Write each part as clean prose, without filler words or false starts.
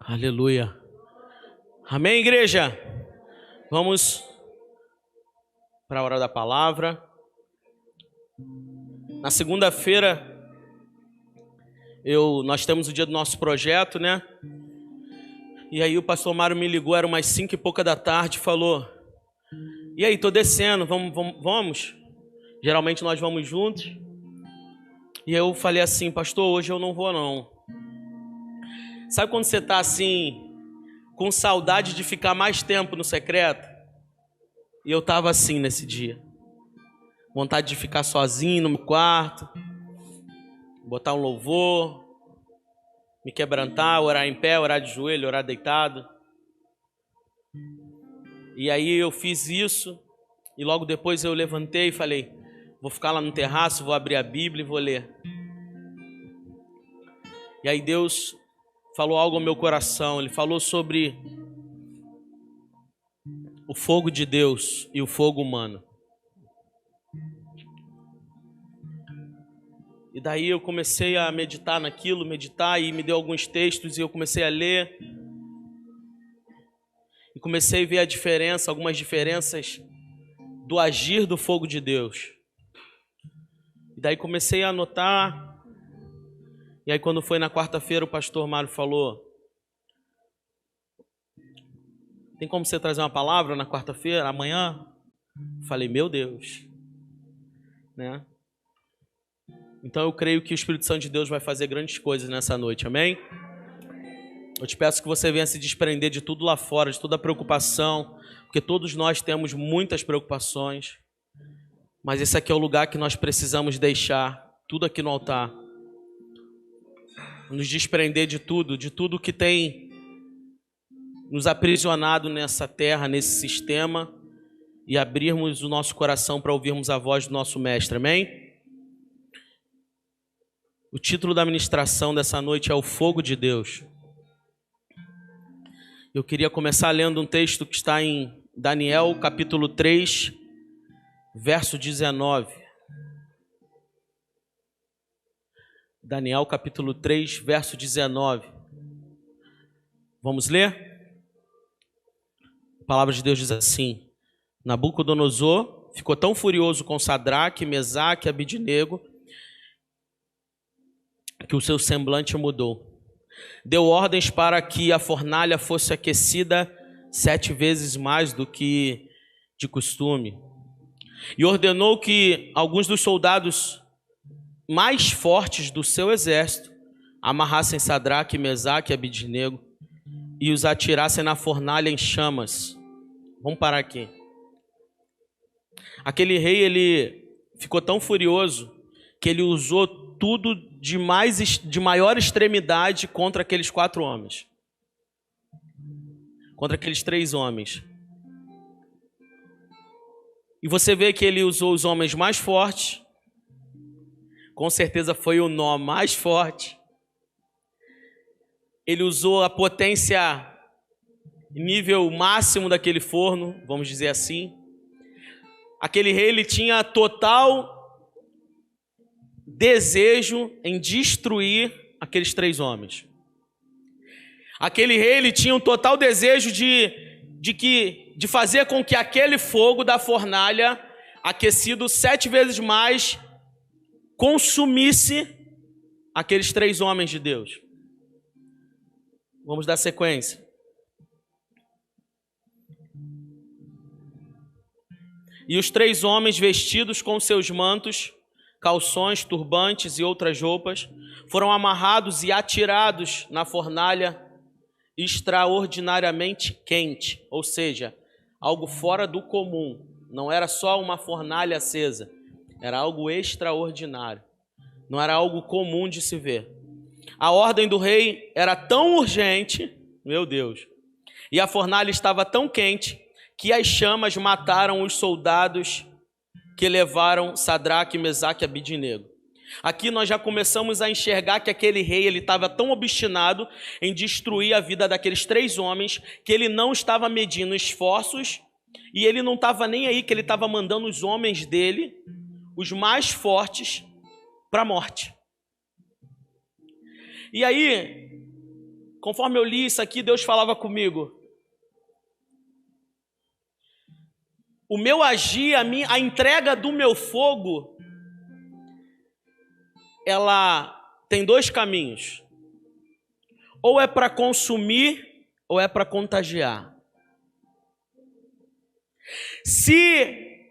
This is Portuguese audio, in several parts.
Aleluia. Amém, igreja? Vamos para a hora da palavra. Na segunda-feira, nós temos o dia do nosso projeto, né? E aí o pastor Mário me ligou, era umas 5 e pouca da tarde, falou: e aí, tô descendo, vamos? Geralmente nós vamos juntos. E eu falei assim: pastor, hoje eu não vou não. Sabe quando você tá assim, com saudade de ficar mais tempo no secreto? E eu tava assim nesse dia. Vontade de ficar sozinho no meu quarto, botar um louvor, me quebrantar, orar em pé, orar de joelho, orar deitado. E aí eu fiz isso, e logo depois eu levantei e falei: vou ficar lá no terraço, vou abrir a Bíblia e vou ler. E aí Deus falou algo ao meu coração. Ele falou sobre o fogo de Deus e o fogo humano. E daí eu comecei a meditar naquilo, e me deu alguns textos e eu comecei a ler. E comecei a ver a diferença, algumas diferenças do agir do fogo de Deus. E daí comecei a anotar. E aí quando foi na quarta-feira, o pastor Mário falou: tem como você trazer uma palavra na quarta-feira, amanhã? Falei: meu Deus, né? Então eu creio que o Espírito Santo de Deus vai fazer grandes coisas nessa noite, amém? Eu te peço que você venha se desprender de tudo lá fora, de toda a preocupação, porque todos nós temos muitas preocupações, mas esse aqui é o lugar que nós precisamos deixar tudo aqui no altar. Nos desprender de tudo que tem nos aprisionado nessa terra, nesse sistema, e abrirmos o nosso coração para ouvirmos a voz do nosso Mestre, amém? O título da ministração dessa noite é O Fogo de Deus. Eu queria começar lendo um texto que está em Daniel, capítulo 3, verso 19. Daniel, capítulo 3, verso 19. Vamos ler? A palavra de Deus diz assim: Nabucodonosor ficou tão furioso com Sadraque, Mesaque e Abidnego que o seu semblante mudou. Deu ordens para que a fornalha fosse aquecida 7 vezes mais do que de costume. E ordenou que alguns dos soldados mais fortes do seu exército amarrassem Sadraque, Mesaque e Abidnego e os atirassem na fornalha em chamas. Vamos parar aqui. Aquele rei, ele ficou tão furioso que ele usou tudo de maior extremidade contra aqueles 4 homens. Contra aqueles 3 homens. E você vê que ele usou os homens mais fortes. Com certeza foi o nó mais forte. Ele usou a potência nível máximo daquele forno, vamos dizer assim. Aquele rei, ele tinha total desejo em destruir aqueles 3 homens. Aquele rei, ele tinha um total desejo de fazer com que aquele fogo da fornalha, aquecido 7 vezes mais, consumisse aqueles 3 homens de Deus. Vamos dar sequência. E os 3 homens, vestidos com seus mantos, calções, turbantes e outras roupas, foram amarrados e atirados na fornalha extraordinariamente quente, ou seja, algo fora do comum. Não era só uma fornalha acesa, era algo extraordinário. Não era algo comum de se ver. A ordem do rei era tão urgente, meu Deus, e a fornalha estava tão quente que as chamas mataram os soldados que levaram Sadraque, Mesaque e Abidnego. Aqui nós já começamos a enxergar que aquele rei, ele estava tão obstinado em destruir a vida daqueles 3 homens que ele não estava medindo esforços e ele não estava nem aí, que ele estava mandando os homens dele, os mais fortes, para a morte. E aí, conforme eu li isso aqui, Deus falava comigo. O meu agir, a entrega do meu fogo, ela tem dois caminhos. Ou é para consumir, ou é para contagiar. Se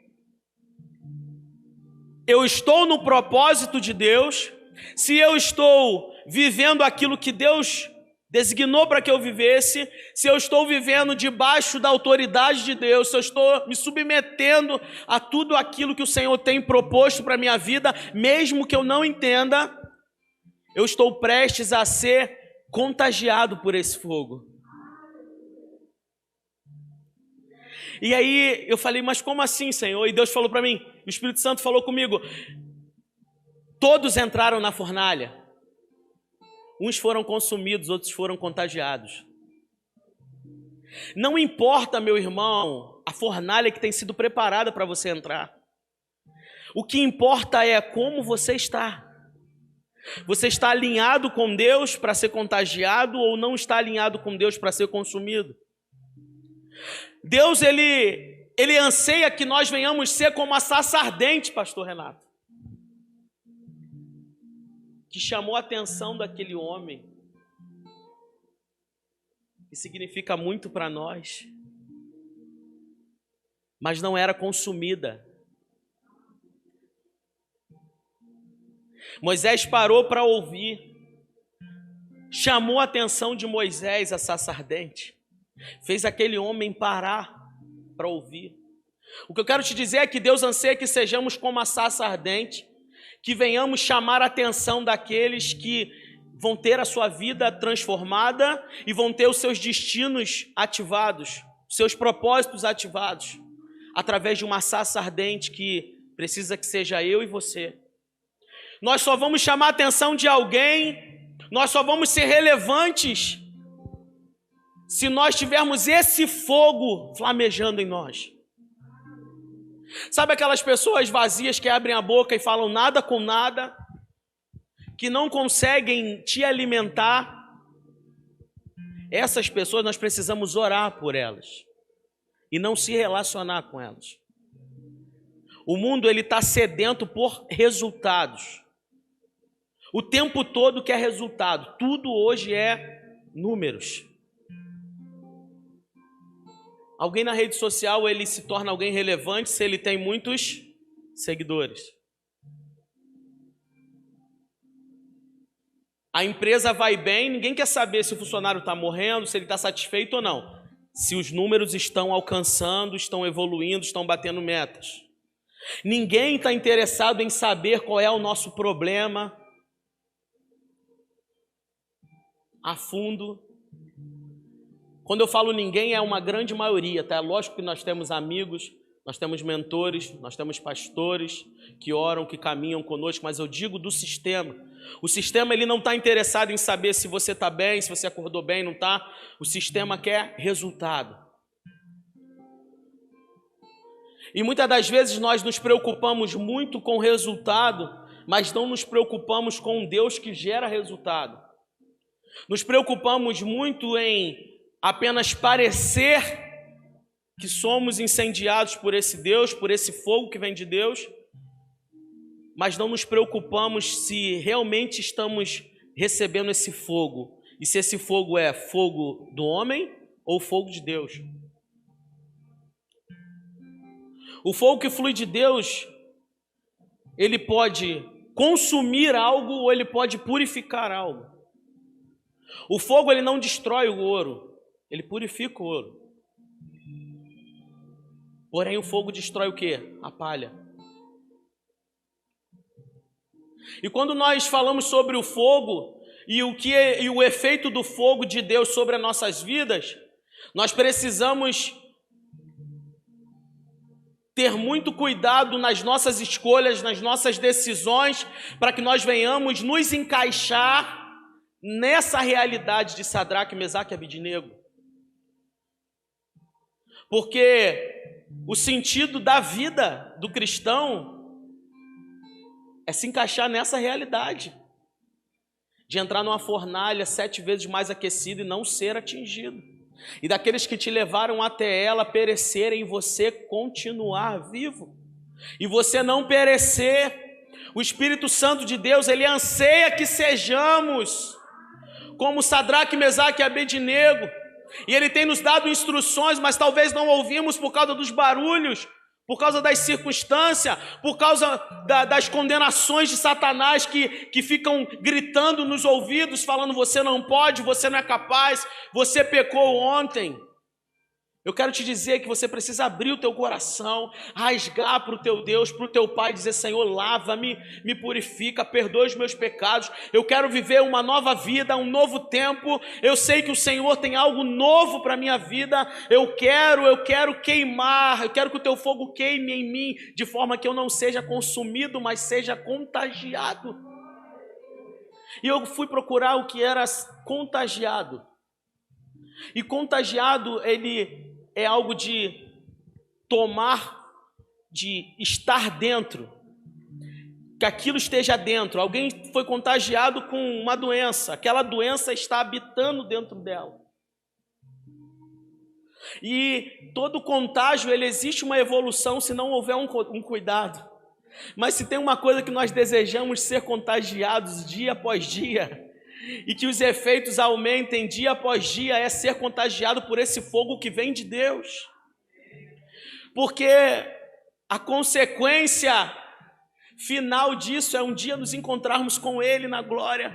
eu estou no propósito de Deus, se eu estou vivendo aquilo que Deus designou para que eu vivesse, se eu estou vivendo debaixo da autoridade de Deus, se eu estou me submetendo a tudo aquilo que o Senhor tem proposto para a minha vida, mesmo que eu não entenda, eu estou prestes a ser contagiado por esse fogo. E aí eu falei, mas como assim, Senhor? E Deus falou para mim, o Espírito Santo falou comigo, todos entraram na fornalha. Uns foram consumidos, outros foram contagiados. Não importa, meu irmão, a fornalha que tem sido preparada para você entrar. O que importa é como você está. Você está alinhado com Deus para ser contagiado ou não está alinhado com Deus para ser consumido? Deus, ele anseia que nós venhamos ser como a sarça ardente, pastor Renato, que chamou a atenção daquele homem, que significa muito para nós, mas não era consumida. Moisés parou para ouvir, chamou a atenção de Moisés, a sarça ardente, fez aquele homem parar para ouvir. O que eu quero te dizer é que Deus anseia que sejamos como a sarça ardente, que venhamos chamar a atenção daqueles que vão ter a sua vida transformada e vão ter os seus destinos ativados, seus propósitos ativados, através de uma sarça ardente que precisa que seja eu e você. Nós só vamos chamar a atenção de alguém, nós só vamos ser relevantes se nós tivermos esse fogo flamejando em nós. Sabe aquelas pessoas vazias que abrem a boca e falam nada com nada, que não conseguem te alimentar? Essas pessoas nós precisamos orar por elas e não se relacionar com elas. O mundo ele está sedento por resultados. O tempo todo quer resultado. Tudo hoje é números. Alguém na rede social, ele se torna alguém relevante se ele tem muitos seguidores. A empresa vai bem, ninguém quer saber se o funcionário está morrendo, se ele está satisfeito ou não. Se os números estão alcançando, estão evoluindo, estão batendo metas. Ninguém está interessado em saber qual é o nosso problema a fundo. Quando eu falo ninguém, é uma grande maioria, tá? Lógico que nós temos amigos, nós temos mentores, nós temos pastores que oram, que caminham conosco, mas eu digo do sistema. O sistema ele não está interessado em saber se você está bem, se você acordou bem, não está. O sistema quer resultado. E muitas das vezes nós nos preocupamos muito com o resultado, mas não nos preocupamos com um Deus que gera resultado. Nos preocupamos muito em apenas parecer que somos incendiados por esse Deus, por esse fogo que vem de Deus, mas não nos preocupamos se realmente estamos recebendo esse fogo, e se esse fogo é fogo do homem ou fogo de Deus. O fogo que flui de Deus, ele pode consumir algo ou ele pode purificar algo. O fogo ele não destrói o ouro, ele purifica o ouro. Porém, o fogo destrói o quê? A palha. E quando nós falamos sobre o fogo e o efeito do fogo de Deus sobre as nossas vidas, nós precisamos ter muito cuidado nas nossas escolhas, nas nossas decisões, para que nós venhamos nos encaixar nessa realidade de Sadraque, Mesaque e Abidnego. Porque o sentido da vida do cristão é se encaixar nessa realidade. de entrar numa fornalha 7 vezes mais aquecida e não ser atingido. E daqueles que te levaram até ela perecerem e você continuar vivo. E você não perecer. O Espírito Santo de Deus, ele anseia que sejamos como Sadraque, Mesaque e Abednego. E ele tem nos dado instruções, mas talvez não ouvimos por causa dos barulhos, por causa das circunstâncias, por causa das condenações de Satanás que ficam gritando nos ouvidos, falando: você não pode, você não é capaz, você pecou ontem. Eu quero te dizer que você precisa abrir o teu coração, rasgar para o teu Deus, para o teu Pai, dizer: Senhor, lava-me, me purifica, perdoa os meus pecados, eu quero viver uma nova vida, um novo tempo, eu sei que o Senhor tem algo novo para a minha vida, eu quero queimar, eu quero que o teu fogo queime em mim, de forma que eu não seja consumido, mas seja contagiado. E eu fui procurar o que era contagiado, e contagiado, ele é algo de tomar, de estar dentro, que aquilo esteja dentro. Alguém foi contagiado com uma doença, aquela doença está habitando dentro dela. E todo contágio, ele existe uma evolução se não houver um cuidado. Mas se tem uma coisa que nós desejamos, ser contagiados dia após dia, e que os efeitos aumentem dia após dia, é ser contagiado por esse fogo que vem de Deus. Porque a consequência final disso é um dia nos encontrarmos com Ele na glória,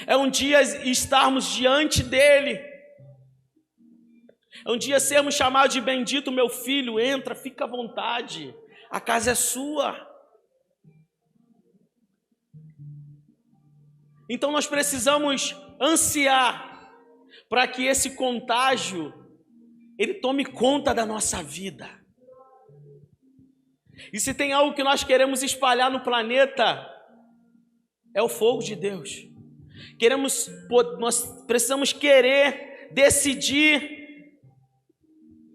é um dia estarmos diante dEle, é um dia sermos chamados de: bendito meu filho, entra, fica à vontade, a casa é sua. Então nós precisamos ansiar para que esse contágio, ele tome conta da nossa vida. E se tem algo que nós queremos espalhar no planeta, é o fogo de Deus. Nós precisamos querer, decidir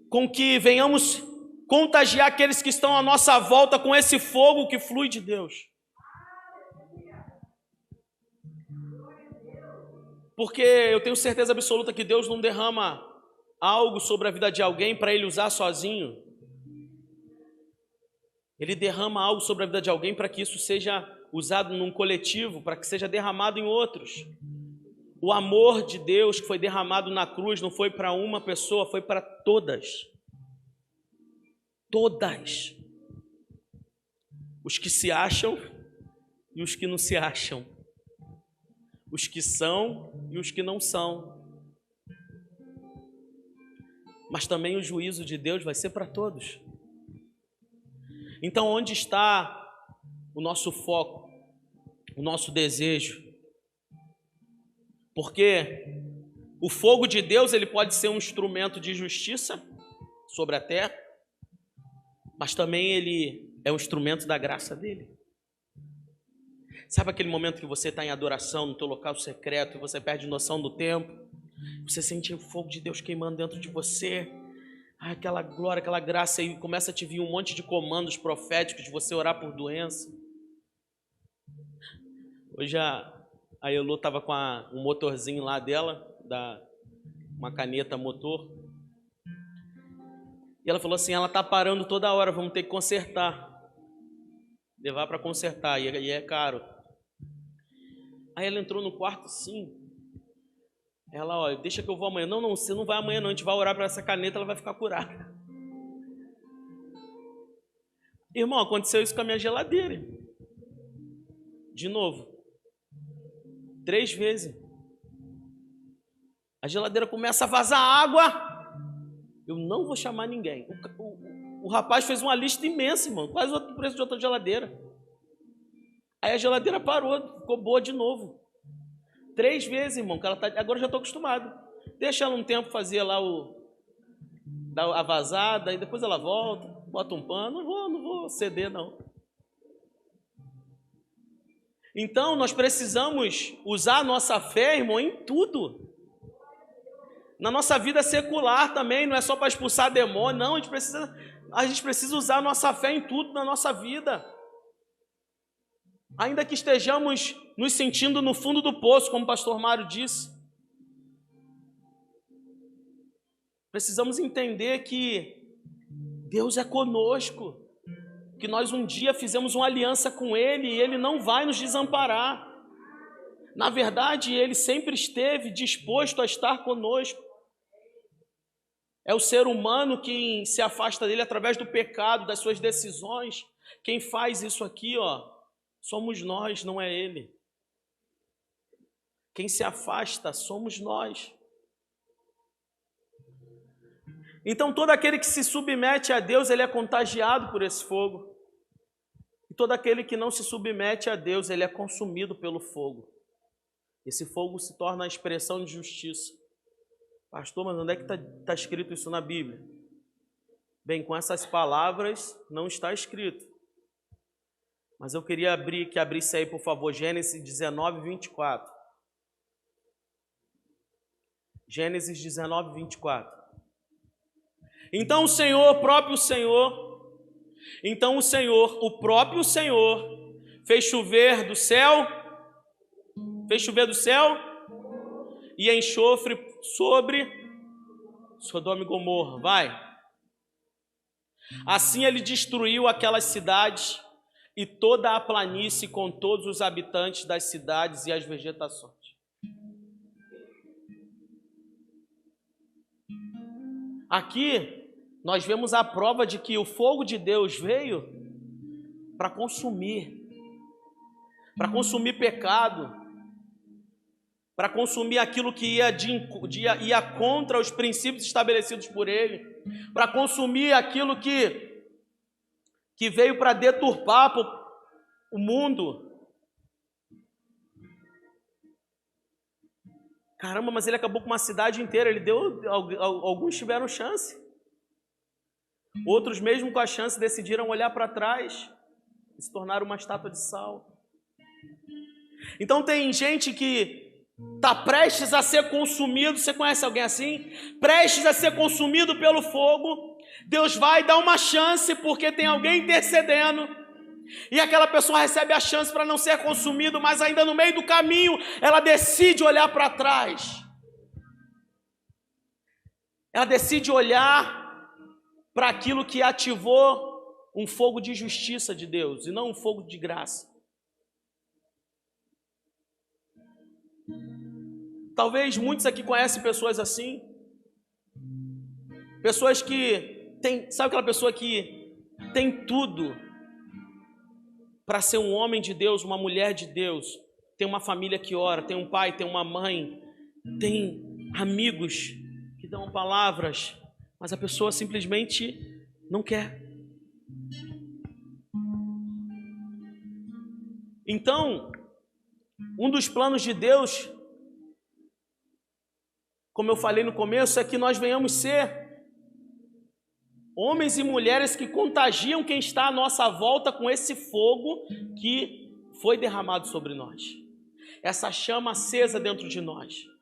com que venhamos contagiar aqueles que estão à nossa volta com esse fogo que flui de Deus. Porque eu tenho certeza absoluta que Deus não derrama algo sobre a vida de alguém para Ele usar sozinho. Ele derrama algo sobre a vida de alguém para que isso seja usado num coletivo, para que seja derramado em outros. O amor de Deus que foi derramado na cruz não foi para uma pessoa, foi para todas. Todas. Os que se acham e os que não se acham. Os que são e os que não são. Mas também o juízo de Deus vai ser para todos. Então, onde está o nosso foco, o nosso desejo? Porque o fogo de Deus, ele pode ser um instrumento de justiça sobre a terra, mas também ele é um instrumento da graça dele. Sabe aquele momento que você está em adoração, no teu local secreto, e você perde noção do tempo? Você sente o fogo de Deus queimando dentro de você, aquela glória, aquela graça, e começa a te vir um monte de comandos proféticos de você orar por doença. Hoje a Elô estava com um motorzinho lá dela, uma caneta motor, e ela falou assim: ela está parando toda hora, vamos ter que consertar, levar para consertar, e é caro. Aí ela entrou no quarto assim, ela: olha, deixa que eu vou amanhã. Não, você não vai amanhã não, a gente vai orar para essa caneta, ela vai ficar curada. Irmão, aconteceu isso com a minha geladeira. De novo. 3 vezes. A geladeira começa a vazar água. Eu não vou chamar ninguém. O rapaz fez uma lista imensa, irmão, quase o preço de outra geladeira. Aí a geladeira parou, ficou boa de novo. 3 vezes, irmão, que ela tá, agora eu já estou acostumado. Deixa ela um tempo fazer lá a vazada, e depois ela volta, bota um pano. Não vou ceder, não. Então, nós precisamos usar a nossa fé, irmão, em tudo. Na nossa vida secular também, não é só para expulsar demônio, não. A gente precisa usar a nossa fé em tudo na nossa vida. Ainda que estejamos nos sentindo no fundo do poço, como o pastor Mário disse, precisamos entender que Deus é conosco, que nós um dia fizemos uma aliança com Ele e Ele não vai nos desamparar. Na verdade, Ele sempre esteve disposto a estar conosco. É o ser humano quem se afasta dele através do pecado, das suas decisões. Quem faz isso aqui, somos nós, não é Ele. Quem se afasta somos nós. Então, todo aquele que se submete a Deus, ele é contagiado por esse fogo. E todo aquele que não se submete a Deus, ele é consumido pelo fogo. Esse fogo se torna a expressão de justiça. Pastor, mas onde é que está escrito isso na Bíblia? Bem, com essas palavras não está escrito. Mas eu queria que abrisse aí, por favor, Gênesis 19, 24. Gênesis 19, 24. Então o próprio Senhor, fez chover do céu e enxofre sobre Sodoma e Gomorra. Vai. Assim ele destruiu aquelas cidades e toda a planície com todos os habitantes das cidades e as vegetações. Aqui nós vemos a prova de que o fogo de Deus veio para consumir pecado, para consumir aquilo que ia contra os princípios estabelecidos por Ele, para consumir aquilo que veio para deturpar o mundo. Caramba, mas Ele acabou com uma cidade inteira. Alguns tiveram chance. Outros, mesmo com a chance, decidiram olhar para trás e se tornaram uma estátua de sal. Então tem gente que está prestes a ser consumido. Você conhece alguém assim? Prestes a ser consumido pelo fogo. Deus vai dar uma chance porque tem alguém intercedendo. E aquela pessoa recebe a chance para não ser consumido, mas ainda no meio do caminho ela decide olhar para trás. Ela decide olhar para aquilo que ativou um fogo de justiça de Deus e não um fogo de graça. Talvez muitos aqui conhecem pessoas assim. Pessoas que sabe aquela pessoa que tem tudo para ser um homem de Deus, uma mulher de Deus, tem uma família que ora, tem um pai, tem uma mãe, tem amigos que dão palavras, mas a pessoa simplesmente não quer. Então, um dos planos de Deus, como eu falei no começo, é que nós venhamos ser homens e mulheres que contagiam quem está à nossa volta com esse fogo que foi derramado sobre nós. Essa chama acesa dentro de nós.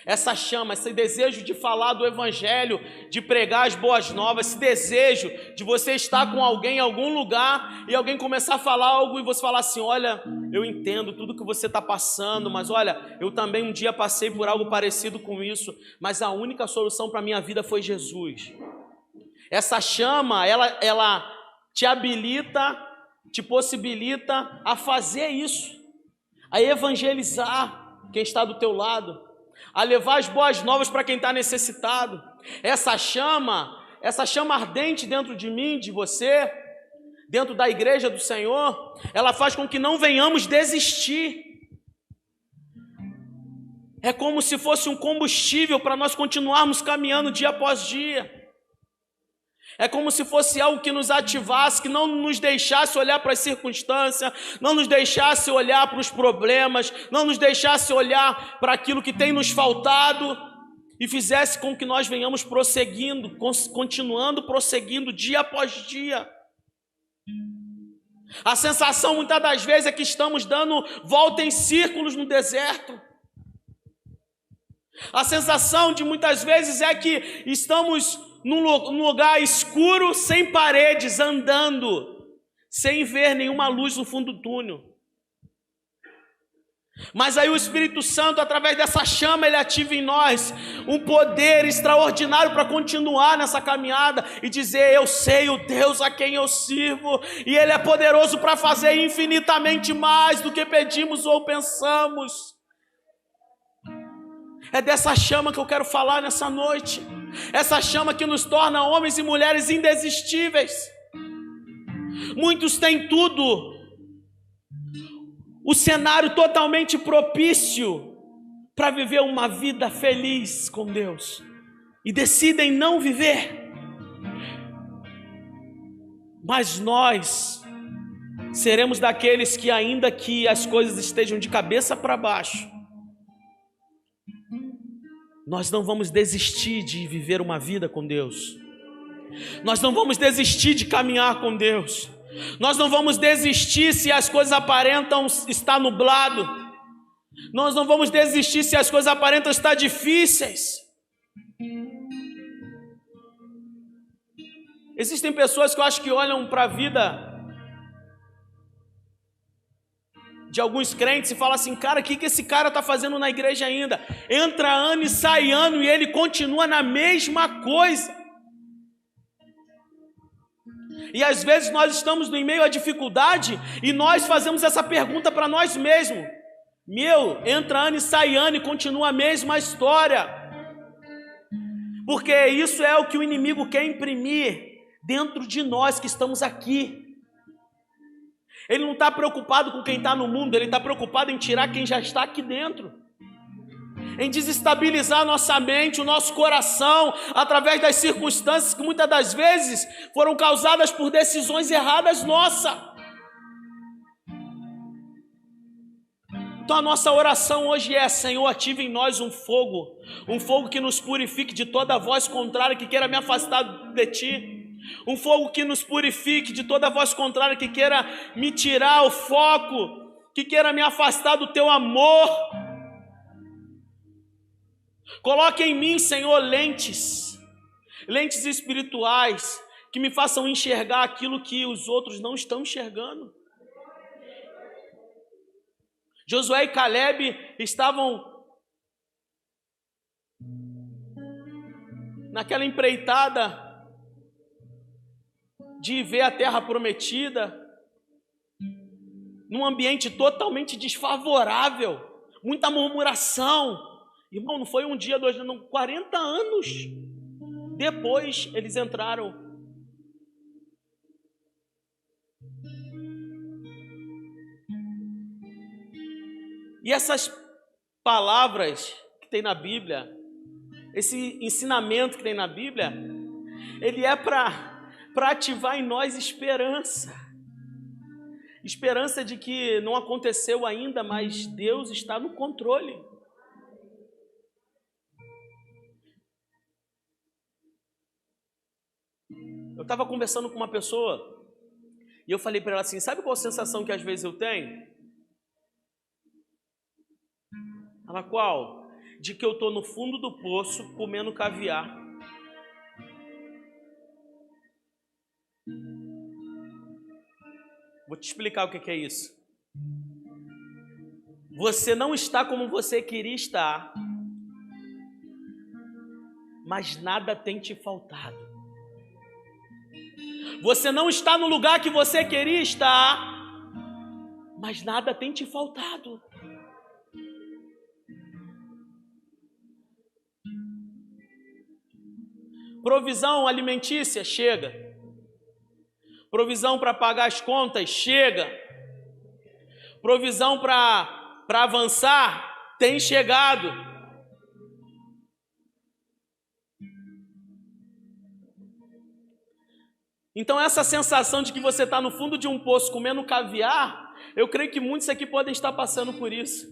Essa chama, esse desejo de falar do Evangelho, de pregar as boas novas, esse desejo de você estar com alguém em algum lugar e alguém começar a falar algo e você falar assim: olha, eu entendo tudo que você está passando, mas olha, eu também um dia passei por algo parecido com isso, mas a única solução para a minha vida foi Jesus. Essa chama, ela te habilita, te possibilita a fazer isso, a evangelizar quem está do teu lado, a levar as boas novas para quem está necessitado. Essa chama ardente dentro de mim, de você, dentro da igreja do Senhor, ela faz com que não venhamos desistir. É como se fosse um combustível para nós continuarmos caminhando dia após dia. É como se fosse algo que nos ativasse, que não nos deixasse olhar para as circunstâncias, não nos deixasse olhar para os problemas, não nos deixasse olhar para aquilo que tem nos faltado e fizesse com que nós venhamos prosseguindo, continuando prosseguindo dia após dia. A sensação muitas das vezes é que estamos dando volta em círculos no deserto. A sensação de muitas vezes é que estamos num lugar escuro, sem paredes, andando, sem ver nenhuma luz no fundo do túnel. Mas aí o Espírito Santo, através dessa chama, ele ativa em nós um poder extraordinário para continuar nessa caminhada e dizer: eu sei o Deus a quem eu sirvo, e Ele é poderoso para fazer infinitamente mais do que pedimos ou pensamos. É dessa chama que eu quero falar nessa noite. Essa chama que nos torna homens e mulheres indesistíveis. Muitos têm tudo, o cenário totalmente propício para viver uma vida feliz com Deus, e decidem não viver. Mas nós seremos daqueles que, ainda que as coisas estejam de cabeça para baixo, nós não vamos desistir de viver uma vida com Deus. Nós não vamos desistir de caminhar com Deus. Nós não vamos desistir se as coisas aparentam estar nublado. Nós não vamos desistir se as coisas aparentam estar difíceis. Existem pessoas que eu acho que olham para a vida de alguns crentes e falam assim: cara, o que esse cara está fazendo na igreja ainda? Entra ano e sai ano e ele continua na mesma coisa. E às vezes nós estamos em meio à dificuldade e nós fazemos essa pergunta para nós mesmos: entra ano e sai ano e continua a mesma história. Porque isso é o que o inimigo quer imprimir dentro de nós que estamos aqui. Ele não está preocupado com quem está no mundo, ele está preocupado em tirar quem já está aqui dentro, em desestabilizar a nossa mente, o nosso coração, através das circunstâncias que muitas das vezes foram causadas por decisões erradas nossas. Então a nossa oração hoje é: Senhor, ative em nós um fogo que nos purifique de toda voz contrária que queira me afastar de Ti. Um fogo que nos purifique de toda voz contrária que queira me tirar o foco, que queira me afastar do Teu amor. Coloque em mim, Senhor, lentes espirituais que me façam enxergar aquilo que os outros não estão enxergando. Josué e Caleb estavam naquela empreitada de ver a terra prometida, num ambiente totalmente desfavorável, muita murmuração. Irmão, não foi um dia, 2 dias, não, 40 anos depois eles entraram. E essas palavras que tem na Bíblia, esse ensinamento que tem na Bíblia, ele é para ativar em nós esperança. Esperança de que não aconteceu ainda, mas Deus está no controle. Eu estava conversando com uma pessoa e eu falei para ela assim: sabe qual a sensação que às vezes eu tenho? Ela: qual? De que eu estou no fundo do poço comendo caviar. Vou te explicar o que é isso. Você não está como você queria estar, mas nada tem te faltado. Você não está no lugar que você queria estar, mas nada tem te faltado. Provisão alimentícia, chega. Provisão para pagar as contas, chega. Provisão para avançar, tem chegado. Então essa sensação de que você está no fundo de um poço comendo caviar, eu creio que muitos aqui podem estar passando por isso.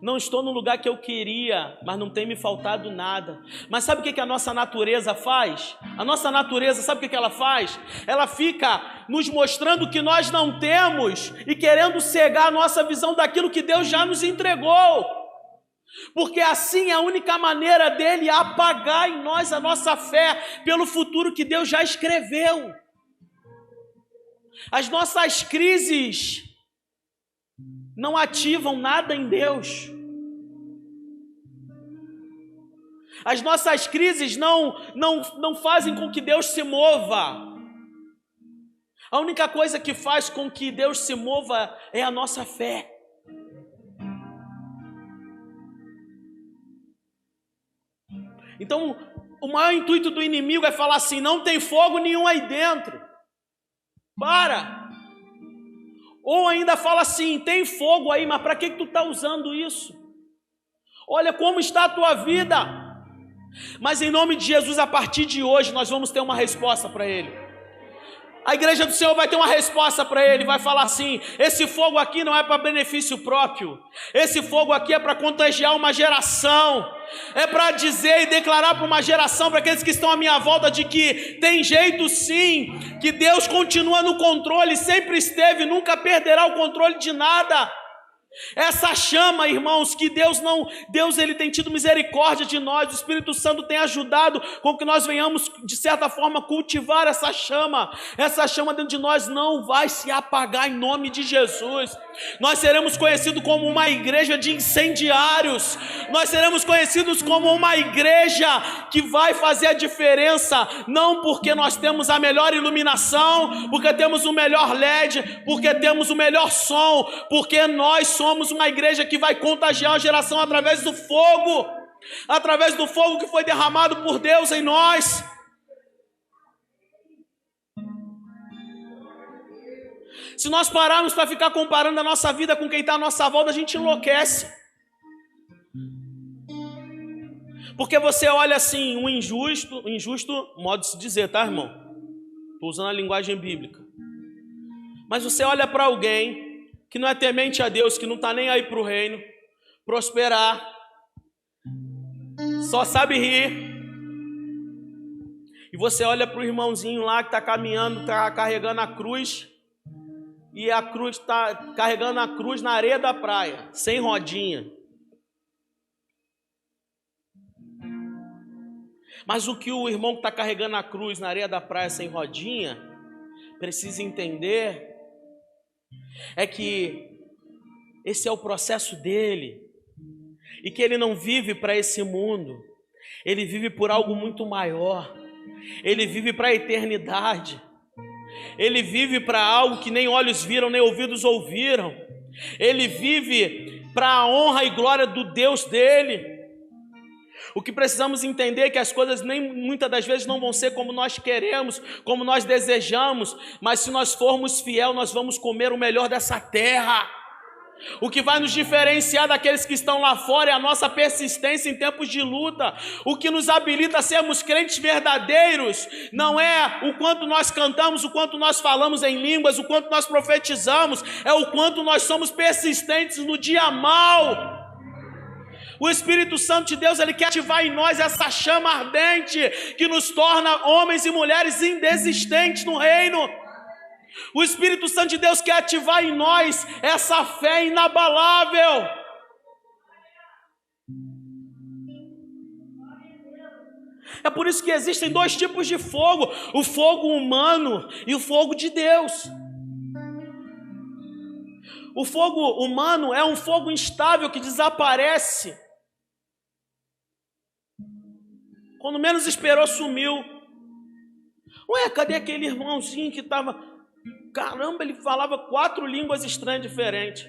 Não estou no lugar que eu queria, mas não tem me faltado nada. Mas sabe o que a nossa natureza faz? A nossa natureza, sabe o que ela faz? Ela fica nos mostrando o que nós não temos e querendo cegar a nossa visão daquilo que Deus já nos entregou. Porque assim é a única maneira dele apagar em nós a nossa fé pelo futuro que Deus já escreveu. As nossas crises não ativam nada em Deus. As nossas crises não fazem com que Deus se mova. A única coisa que faz com que Deus se mova é a nossa fé. Então, o maior intuito do inimigo é falar assim: não tem fogo nenhum aí dentro. Para! Ou ainda fala assim: tem fogo aí, mas para que tu está usando isso? Olha como está a tua vida. Mas em nome de Jesus, a partir de hoje, nós vamos ter uma resposta para ele. A igreja do Senhor vai ter uma resposta para ele, vai falar assim: esse fogo aqui não é para benefício próprio, esse fogo aqui é para contagiar uma geração, é para dizer e declarar para uma geração, para aqueles que estão à minha volta, de que tem jeito sim, que Deus continua no controle, sempre esteve, nunca perderá o controle de nada. Essa chama, irmãos, que Deus ele tem tido misericórdia de nós, o Espírito Santo tem ajudado com que nós venhamos, de certa forma, cultivar essa chama dentro de nós não vai se apagar em nome de Jesus. Nós seremos conhecidos como uma igreja de incendiários, nós seremos conhecidos como uma igreja que vai fazer a diferença, não porque nós temos a melhor iluminação, porque temos o melhor LED, porque temos o melhor som, porque nós somos uma igreja que vai contagiar a geração através do fogo que foi derramado por Deus em nós. Se nós pararmos para ficar comparando a nossa vida com quem está à nossa volta, a gente enlouquece. Porque você olha assim, um injusto, modo de se dizer, tá, irmão? Estou usando a linguagem bíblica. Mas você olha para alguém que não é temente a Deus, que não está nem aí para o reino, prosperar, só sabe rir. E você olha para o irmãozinho lá que está caminhando, está carregando a cruz, e a cruz está carregando a cruz na areia da praia, sem rodinha. Mas o que o irmão que está carregando a cruz na areia da praia sem rodinha precisa entender é que esse é o processo dele, e que ele não vive para esse mundo, ele vive por algo muito maior, ele vive para a eternidade. Ele vive para algo que nem olhos viram, nem ouvidos ouviram. Ele vive para a honra e glória do Deus dele. O que precisamos entender é que as coisas muitas das vezes não vão ser como nós queremos, como nós desejamos, mas se nós formos fiel, nós vamos comer o melhor dessa terra. O que vai nos diferenciar daqueles que estão lá fora é a nossa persistência em tempos de luta. O que nos habilita a sermos crentes verdadeiros não é o quanto nós cantamos, o quanto nós falamos em línguas, o quanto nós profetizamos, é o quanto nós somos persistentes no dia mau. O Espírito Santo de Deus, ele quer ativar em nós essa chama ardente que nos torna homens e mulheres indesistentes no reino. O Espírito Santo de Deus quer ativar em nós essa fé inabalável. É por isso que existem dois tipos de fogo: o fogo humano e o fogo de Deus. O fogo humano é um fogo instável que desaparece. Quando menos esperou, sumiu. Ué, cadê aquele irmãozinho que estava... Caramba, ele falava 4 línguas estranhas diferentes.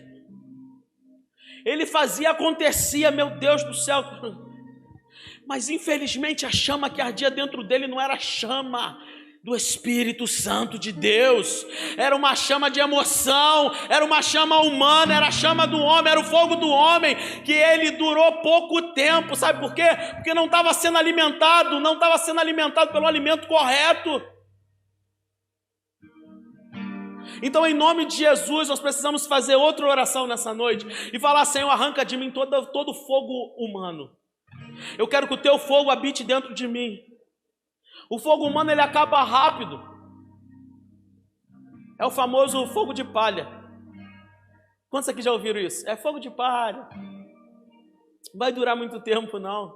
Ele fazia, acontecia, meu Deus do céu. Mas infelizmente a chama que ardia dentro dele não era a chama do Espírito Santo de Deus. Era uma chama de emoção, era uma chama humana, era a chama do homem, era o fogo do homem, que ele durou pouco tempo. Sabe por quê? Porque não estava sendo alimentado pelo alimento correto. Então, em nome de Jesus, nós precisamos fazer outra oração nessa noite e falar: Senhor, arranca de mim todo fogo humano. Eu quero que o teu fogo habite dentro de mim. O fogo humano, ele acaba rápido. É o famoso fogo de palha. Quantos aqui já ouviram isso? É fogo de palha. Não vai durar muito tempo, não.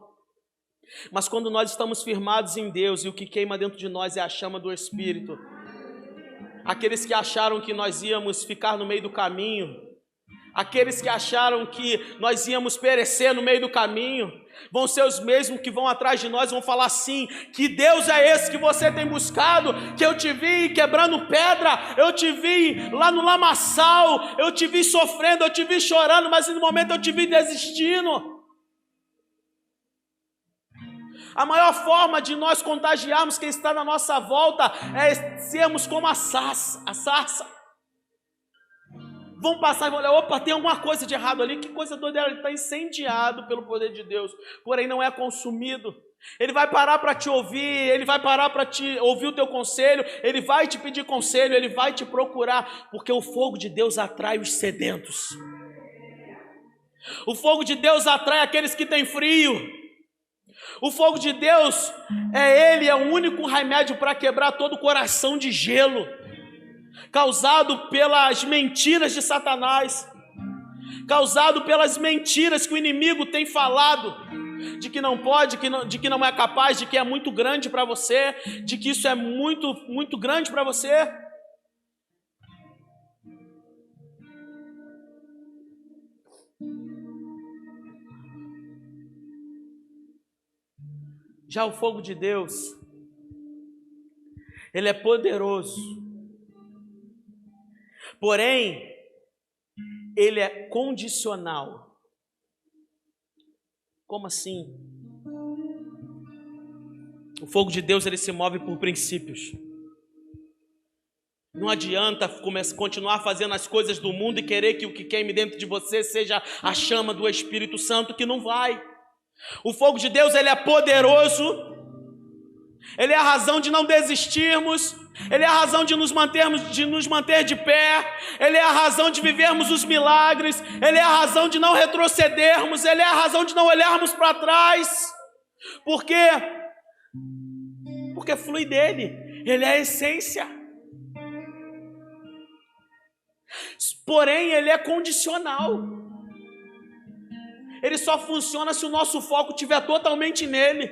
Mas quando nós estamos firmados em Deus e o que queima dentro de nós é a chama do Espírito, aqueles que acharam que nós íamos ficar no meio do caminho, Aqueles que acharam que nós íamos perecer no meio do caminho, vão ser os mesmos que vão atrás de nós, vão falar assim: que Deus é esse que você tem buscado, que eu te vi quebrando pedra, eu te vi lá no lamaçal, eu te vi sofrendo, eu te vi chorando, mas no momento eu te vi desistindo. A maior forma de nós contagiarmos quem está na nossa volta é sermos como a sarça. Vão passar e vão olhar: opa, tem alguma coisa de errado ali, que coisa doida, ele está incendiado pelo poder de Deus, porém não é consumido. Ele vai parar para te ouvir, ele vai parar para te ouvir o teu conselho, ele vai te pedir conselho, ele vai te procurar, porque o fogo de Deus atrai os sedentos. O fogo de Deus atrai aqueles que têm frio. O fogo de Deus é o único remédio para quebrar todo o coração de gelo causado pelas mentiras de Satanás, causado pelas mentiras que o inimigo tem falado, de que não pode, de que não é capaz, de que é muito grande para você, de que isso é muito, muito grande para você. Já o fogo de Deus, ele é poderoso, porém, ele é condicional. Como assim? O fogo de Deus, ele se move por princípios. Não adianta continuar fazendo as coisas do mundo e querer que o que queime dentro de você seja a chama do Espírito Santo, que não vai. O fogo de Deus, ele é poderoso, ele é a razão de não desistirmos, ele é a razão de nos manter de pé, ele é a razão de vivermos os milagres, ele é a razão de não retrocedermos, ele é a razão de não olharmos para trás. Por quê? Porque flui dele, ele é a essência. Porém, ele é condicional. Ele só funciona se o nosso foco estiver totalmente nele.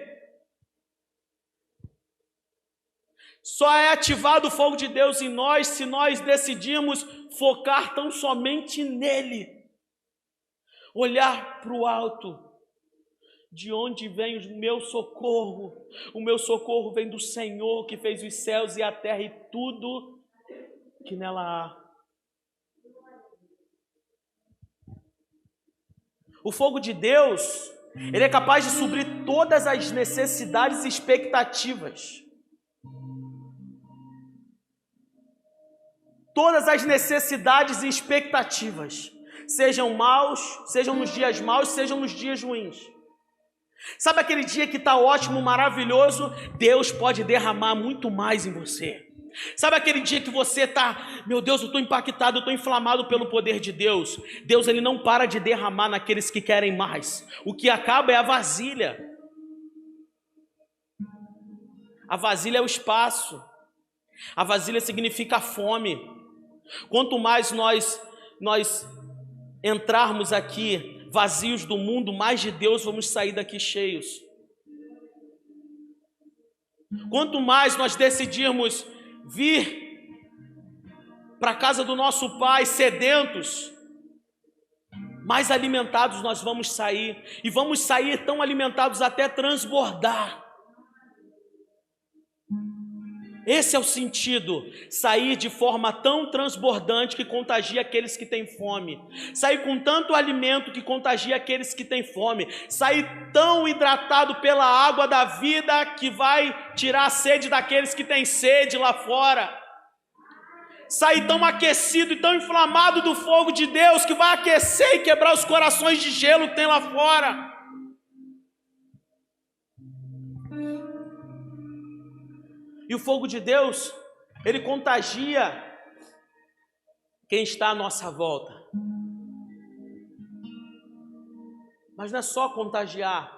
Só é ativado o fogo de Deus em nós se nós decidirmos focar tão somente nele. Olhar para o alto. De onde vem o meu socorro? O meu socorro vem do Senhor que fez os céus e a terra e tudo que nela há. O fogo de Deus, ele é capaz de suprir todas as necessidades e expectativas. Todas as necessidades e expectativas, sejam nos dias maus, sejam nos dias ruins. Sabe aquele dia que está ótimo, maravilhoso? Deus pode derramar muito mais em você. Sabe aquele dia que você está, meu Deus, eu estou impactado, eu estou inflamado pelo poder de Deus? Deus, ele não para de derramar naqueles que querem mais. O que acaba é a vasilha. A vasilha é o espaço. A vasilha significa fome. Quanto mais nós entrarmos aqui vazios do mundo, mais de Deus vamos sair daqui cheios. Quanto mais nós decidirmos vir para a casa do nosso Pai sedentos, mais alimentados nós vamos sair, e vamos sair tão alimentados até transbordar. Esse é o sentido, sair de forma tão transbordante que contagia aqueles que têm fome, sair com tanto alimento que contagia aqueles que têm fome, sair tão hidratado pela água da vida que vai tirar a sede daqueles que têm sede lá fora, sair tão aquecido e tão inflamado do fogo de Deus que vai aquecer e quebrar os corações de gelo que tem lá fora. E o fogo de Deus, ele contagia quem está à nossa volta. Mas não é só contagiar.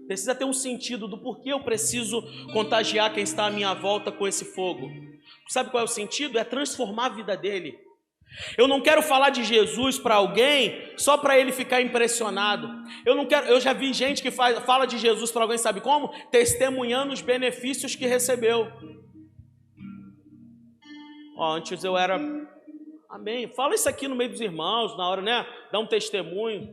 Precisa ter um sentido do porquê eu preciso contagiar quem está à minha volta com esse fogo. Sabe qual é o sentido? É transformar a vida dele. Eu não quero falar de Jesus para alguém só para ele ficar impressionado. Eu já vi gente que fala de Jesus para alguém, sabe como? Testemunhando os benefícios que recebeu. Antes Amém. Fala isso aqui no meio dos irmãos, na hora, né? Dá um testemunho.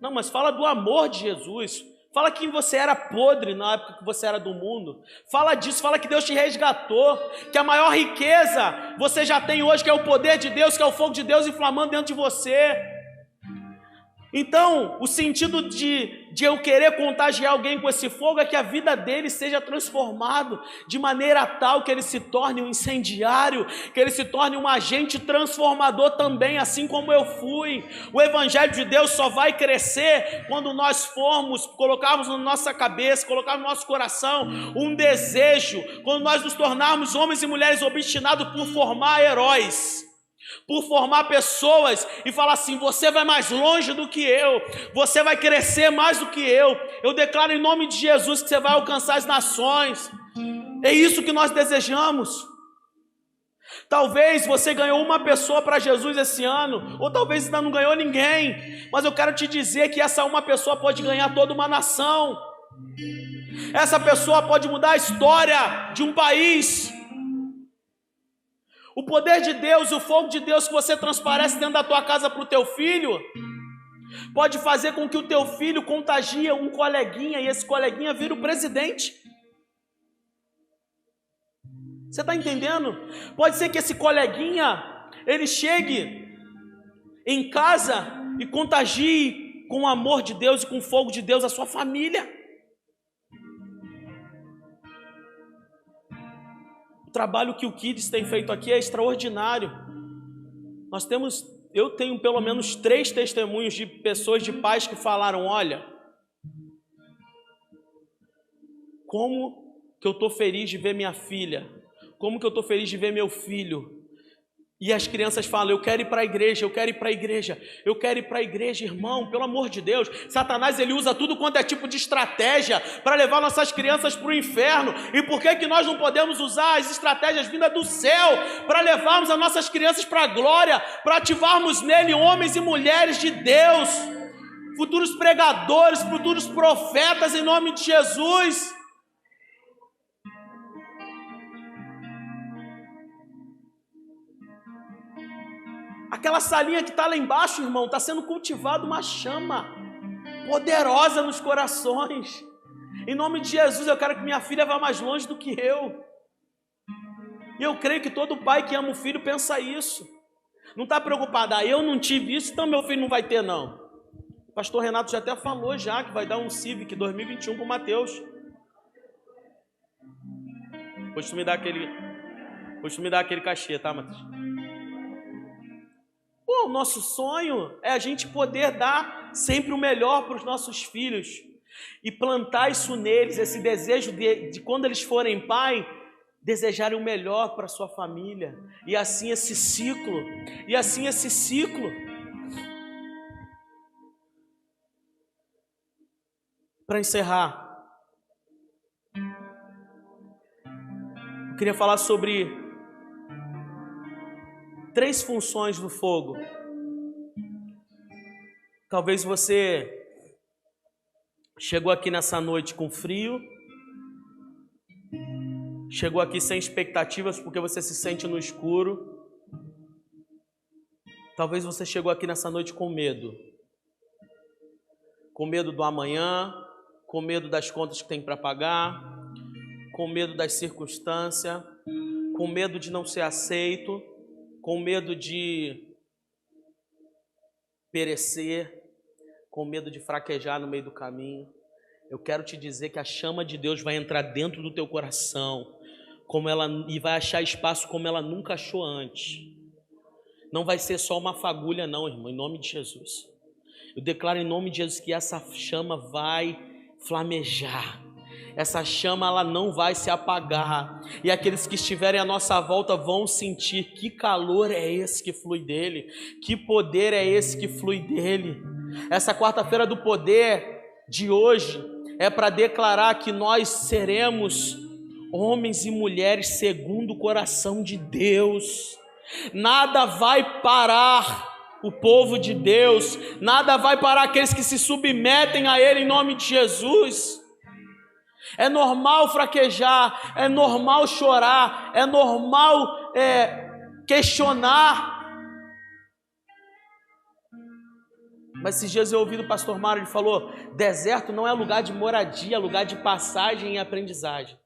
Não, mas fala do amor de Jesus. Fala que você era podre na época que você era do mundo. Fala disso, fala que Deus te resgatou, que a maior riqueza você já tem hoje, que é o poder de Deus, que é o fogo de Deus inflamando dentro de você. Então, o sentido de eu querer contagiar alguém com esse fogo é que a vida dele seja transformado de maneira tal que ele se torne um incendiário, que ele se torne um agente transformador também, assim como eu fui. O evangelho de Deus só vai crescer quando nós colocarmos na nossa cabeça, colocarmos no nosso coração um desejo, quando nós nos tornarmos homens e mulheres obstinados por formar heróis, por formar pessoas e falar assim: você vai mais longe do que eu, você vai crescer mais do que eu declaro em nome de Jesus que você vai alcançar as nações. É isso que nós desejamos. Talvez você ganhou uma pessoa para Jesus esse ano, ou talvez ainda não ganhou ninguém, mas eu quero te dizer que essa uma pessoa pode ganhar toda uma nação. Essa pessoa pode mudar a história de um país. O poder de Deus, o fogo de Deus que você transparece dentro da tua casa para o teu filho, pode fazer com que o teu filho contagie um coleguinha e esse coleguinha vira o presidente. Você está entendendo? Pode ser que esse coleguinha, ele chegue em casa e contagie com o amor de Deus e com o fogo de Deus a sua família. O trabalho que o Kids tem feito aqui é extraordinário. Eu tenho pelo menos 3 testemunhos de pessoas, de pais que falaram: olha, como que eu estou feliz de ver minha filha, como que eu estou feliz de ver meu filho. E as crianças falam: eu quero ir para a igreja, eu quero ir para a igreja, eu quero ir para a igreja. Irmão, pelo amor de Deus, Satanás ele usa tudo quanto é tipo de estratégia para levar nossas crianças para o inferno. E por que nós não podemos usar as estratégias vindas do céu para levarmos as nossas crianças para a glória, para ativarmos nele homens e mulheres de Deus, futuros pregadores, futuros profetas, em nome de Jesus? Aquela salinha que está lá embaixo, irmão, está sendo cultivada uma chama poderosa nos corações. Em nome de Jesus, eu quero que minha filha vá mais longe do que eu. E eu creio que todo pai que ama o filho pensa isso. Não está preocupado: eu não tive isso, então meu filho não vai ter, não. O pastor Renato já até falou que vai dar um Civic 2021 para o Mateus. Depois tu me dá aquele cachê, tá, Mateus? O nosso sonho é a gente poder dar sempre o melhor para os nossos filhos e plantar isso neles, esse desejo de quando eles forem pai, desejarem o melhor para a sua família. E assim esse ciclo, Para encerrar, eu queria falar sobre 3 funções do fogo. Talvez você chegou aqui nessa noite com frio, chegou aqui sem expectativas porque você se sente no escuro. Talvez você chegou aqui nessa noite com medo do amanhã, com medo das contas que tem para pagar, com medo das circunstâncias, com medo de não ser aceito, com medo de perecer, com medo de fraquejar no meio do caminho. Eu quero te dizer que a chama de Deus vai entrar dentro do teu coração, e vai achar espaço como ela nunca achou antes. Não vai ser só uma fagulha, não, irmão, em nome de Jesus. Eu declaro em nome de Jesus que essa chama vai flamejar. Essa chama ela não vai se apagar, e aqueles que estiverem à nossa volta vão sentir que calor é esse que flui dele, que poder é esse que flui dele. Essa quarta-feira do poder de hoje é para declarar que nós seremos homens e mulheres segundo o coração de Deus. Nada vai parar o povo de Deus, nada vai parar aqueles que se submetem a Ele em nome de Jesus. É normal fraquejar, é normal chorar, é normal questionar, Mas esses dias eu ouvi do pastor Mário, ele falou: deserto não é lugar de moradia, é lugar de passagem e aprendizagem.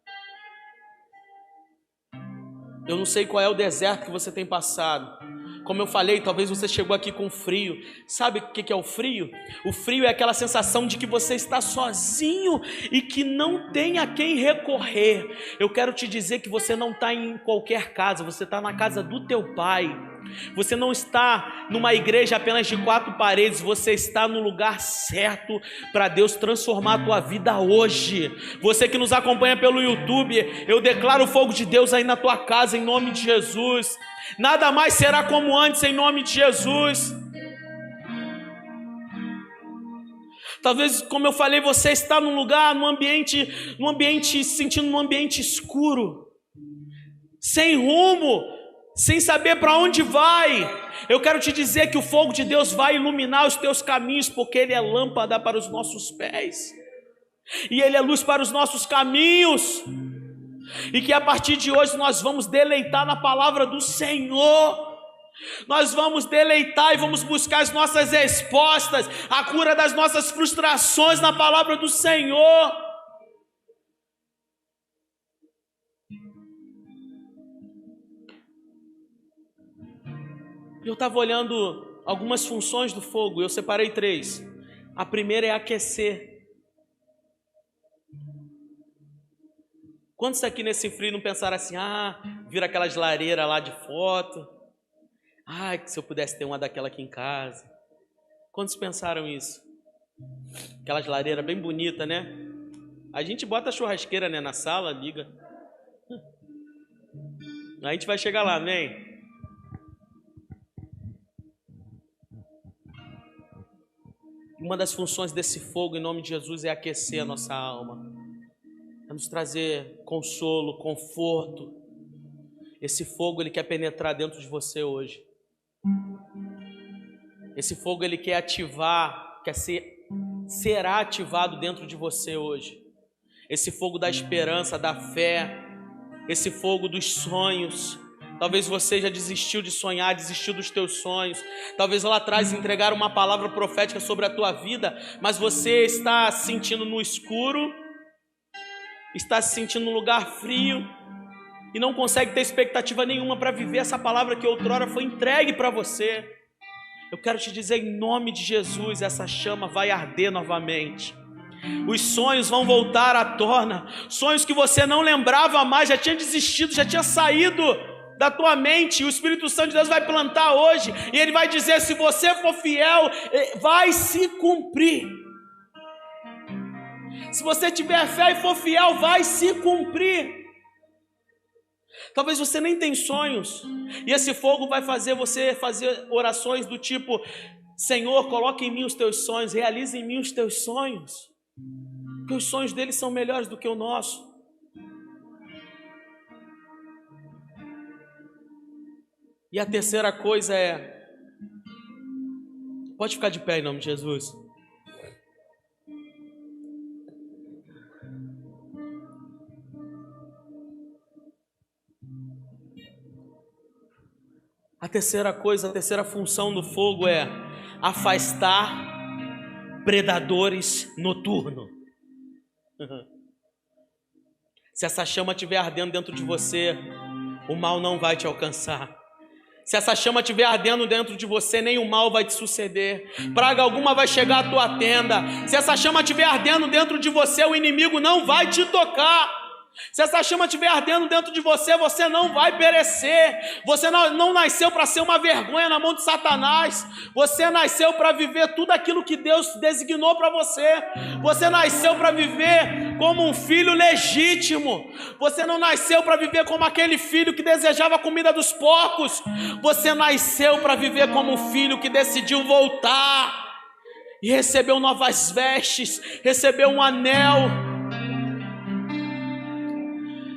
Eu não sei qual é o deserto que você tem passado. Como eu falei, talvez você chegou aqui com frio. Sabe o que é o frio? O frio é aquela sensação de que você está sozinho e que não tem a quem recorrer. Eu quero te dizer que você não está em qualquer casa, você está na casa do teu Pai. Você não está numa igreja apenas de 4 paredes, você está no lugar certo para Deus transformar a tua vida hoje. Você que nos acompanha pelo YouTube, eu declaro o fogo de Deus aí na tua casa em nome de Jesus. Nada mais será como antes em nome de Jesus. Talvez, como eu falei, você está num lugar, num ambiente, se sentindo num ambiente escuro, sem rumo, sem saber para onde vai. Eu quero te dizer que o fogo de Deus vai iluminar os teus caminhos, porque Ele é lâmpada para os nossos pés e Ele é luz para os nossos caminhos. E que a partir de hoje nós vamos deleitar na palavra do Senhor. Nós vamos deleitar e vamos buscar as nossas respostas, a cura das nossas frustrações na palavra do Senhor. Eu estava olhando algumas funções do fogo, eu separei 3. A primeira é aquecer. Quantos aqui nesse frio não pensaram assim: vira aquelas lareiras lá de foto, se eu pudesse ter uma daquela aqui em casa. Quantos pensaram isso? Aquelas lareiras bem bonitas, né? A gente bota a churrasqueira, né, na sala, liga. A gente vai chegar lá, amém? Uma das funções desse fogo, em nome de Jesus, é aquecer a nossa alma. É nos trazer consolo, conforto. Esse fogo, ele quer penetrar dentro de você hoje. Esse fogo, ele quer ativar, será ativado dentro de você hoje. Esse fogo da esperança, da fé, esse fogo dos sonhos. Talvez você já desistiu de sonhar, desistiu dos teus sonhos. Talvez lá atrás entregaram uma palavra profética sobre a tua vida, mas você está se sentindo no escuro, está se sentindo num lugar frio e não consegue ter expectativa nenhuma para viver essa palavra que outrora foi entregue para você. Eu quero te dizer, em nome de Jesus, essa chama vai arder novamente. Os sonhos vão voltar à tona. Sonhos que você não lembrava mais, já tinha desistido, já tinha saído da tua mente. O Espírito Santo de Deus vai plantar hoje e Ele vai dizer: se você for fiel, vai se cumprir. Se você tiver fé e for fiel, vai se cumprir. Talvez você nem tenha sonhos, e esse fogo vai fazer você fazer orações do tipo: Senhor, coloque em mim os teus sonhos, realize em mim os teus sonhos, porque os sonhos deles são melhores do que o nosso. E a terceira coisa é, pode ficar de pé em nome de Jesus. A terceira coisa, a terceira função do fogo é afastar predadores noturnos. Se essa chama estiver ardendo dentro de você, o mal não vai te alcançar. Se essa chama estiver ardendo dentro de você, nem o mal vai te suceder. Praga alguma vai chegar à tua tenda. Se essa chama estiver ardendo dentro de você, o inimigo não vai te tocar. Se essa chama estiver ardendo dentro de você, você não vai perecer. Você não nasceu para ser uma vergonha na mão de Satanás. Você nasceu para viver tudo aquilo que Deus designou para você. Você nasceu para viver como um filho legítimo. Você não nasceu para viver como aquele filho que desejava a comida dos porcos. Você nasceu para viver como um filho que decidiu voltar e recebeu novas vestes, recebeu um anel.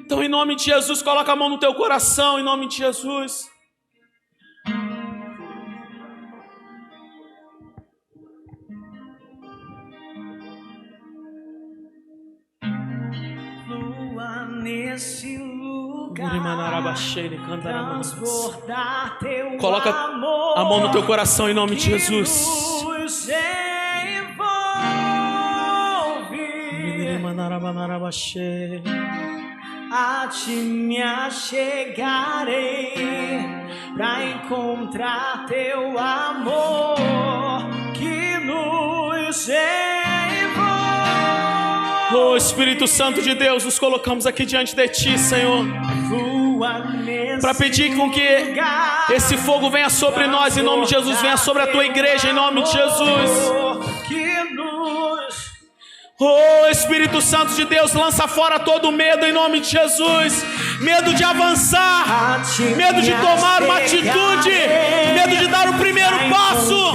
Então, em nome de Jesus, coloca a mão no teu coração, em nome de Jesus. Flua nesse lugar, transbordar teu coloca amor, a mão no teu coração, em nome de Jesus. A ti me achegarei pra encontrar teu amor que nos envolve. Oh Espírito Santo de Deus, nos colocamos aqui diante de Ti, Senhor, para pedir com que esse fogo venha sobre nós, em nome de Jesus, venha sobre a Tua igreja, em nome de Jesus. Oh Espírito Santo de Deus, lança fora todo medo em nome de Jesus. Medo de avançar, medo de tomar uma atitude, medo de dar o primeiro passo.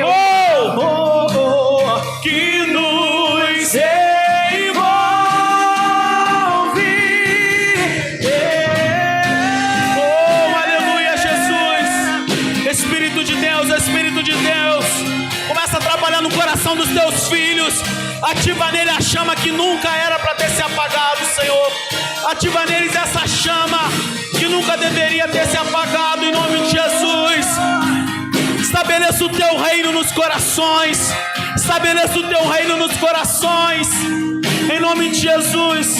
Oh, que nos envolve. Oh, aleluia, Jesus. Espírito de Deus, Espírito de Deus, começa a trabalhar no coração dos Teus filhos. Ativa nele a chama que nunca era para ter se apagado, Senhor. Ativa neles essa chama que nunca deveria ter se apagado, em nome de Jesus. Estabeleça o Teu reino nos corações. Estabeleça o Teu reino nos corações, em nome de Jesus.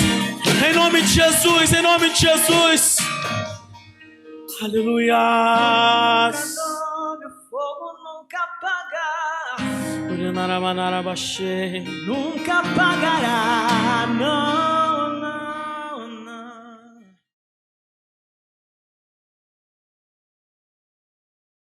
Em nome de Jesus, em nome de Jesus. Aleluia. Nunca apagará, não.